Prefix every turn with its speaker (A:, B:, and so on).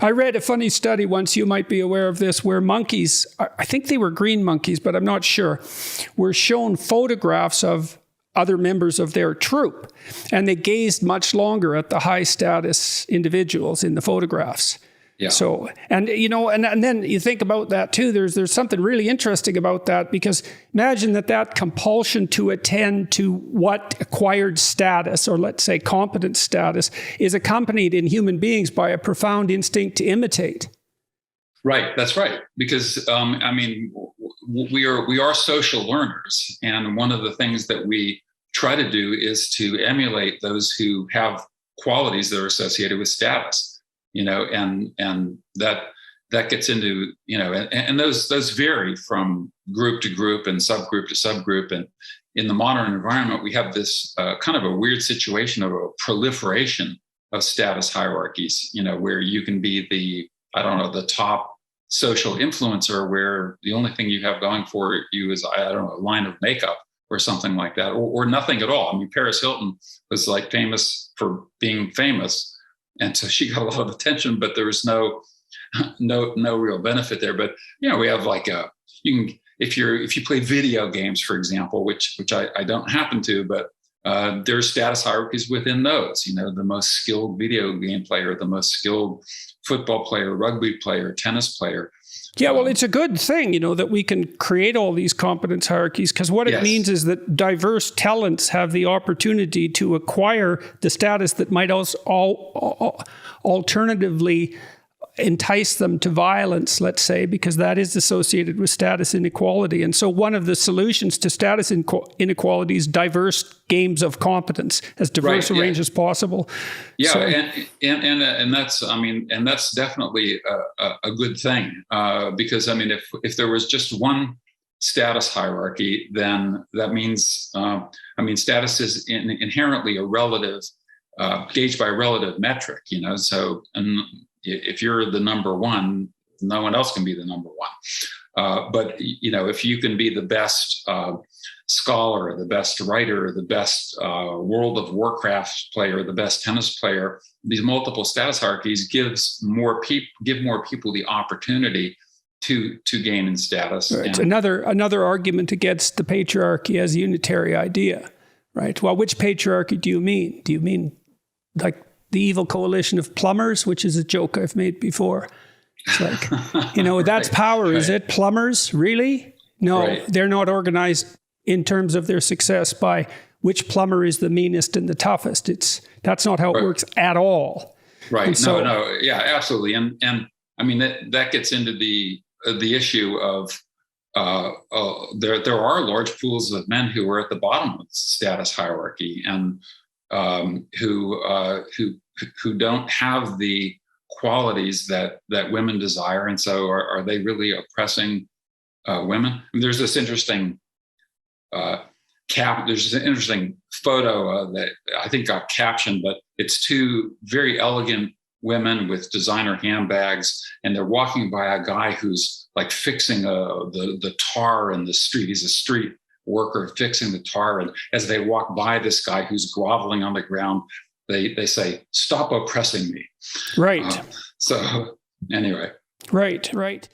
A: I read a funny study once, you might be aware of this, where monkeys, I think they were green monkeys, but I'm not sure, were shown photographs of other members of their troop. And they gazed much longer at the high status individuals in the photographs.
B: Yeah.
A: So, and then you think about that too, there's something really interesting about that, because imagine that compulsion to attend to what acquired status, or let's say competence status, is accompanied in human beings by a profound instinct to imitate.
B: Right. That's right. Because, we are social learners. And one of the things that we try to do is to emulate those who have qualities that are associated with status. And that gets into, and those vary from group to group and subgroup to subgroup. And in the modern environment, we have this kind of a weird situation of a proliferation of status hierarchies, where you can be the top social influencer, where the only thing you have going for you is, a line of makeup or something like that, or nothing at all. I mean, Paris Hilton was like famous for being famous. And so she got a lot of attention, but there was no real benefit there. But we have if you play video games, for example, which I don't happen to, but there's status hierarchies within those. The most skilled video game player, the most skilled football player, rugby player, tennis player.
A: Yeah, well, it's a good thing, that we can create all these competence hierarchies, because what it means is that diverse talents have the opportunity to acquire the status that might also alternatively entice them to violence, let's say, because that is associated with status inequality. And so one of the solutions to status inequality is diverse games of competence, as diverse a range as possible.
B: Yeah, so, and that's definitely a good thing, because if there was just one status hierarchy, then that means status is inherently a relative, gauged by a relative metric. So if you're the number one, no one else can be the number one. But if you can be the best scholar, the best writer, the best World of Warcraft player, the best tennis player, these multiple status hierarchies give more people the opportunity to gain in status.
A: Right. Another argument against the patriarchy as a unitary idea, right? Well, which patriarchy do you mean? Do you mean like the evil coalition of plumbers, which is a joke I've made before? It's like, that's power, right. Is it? Plumbers, really? No, right. They're not organized in terms of their success by which plumber is the meanest and the toughest. That's not how it works at all.
B: Right.
A: And so,
B: no. Yeah, absolutely. And that gets into the issue of there are large pools of men who are at the bottom of the status hierarchy, and who don't have the qualities that women desire. And so are they really oppressing women? There's this interesting there's an interesting photo that I think got captioned, but it's two very elegant women with designer handbags, and they're walking by a guy who's like fixing the tar in the street. He's a street worker fixing the tar, and as they walk by this guy who's groveling on the ground, they say, "Stop oppressing me."
A: Right.
B: So anyway.
A: Right.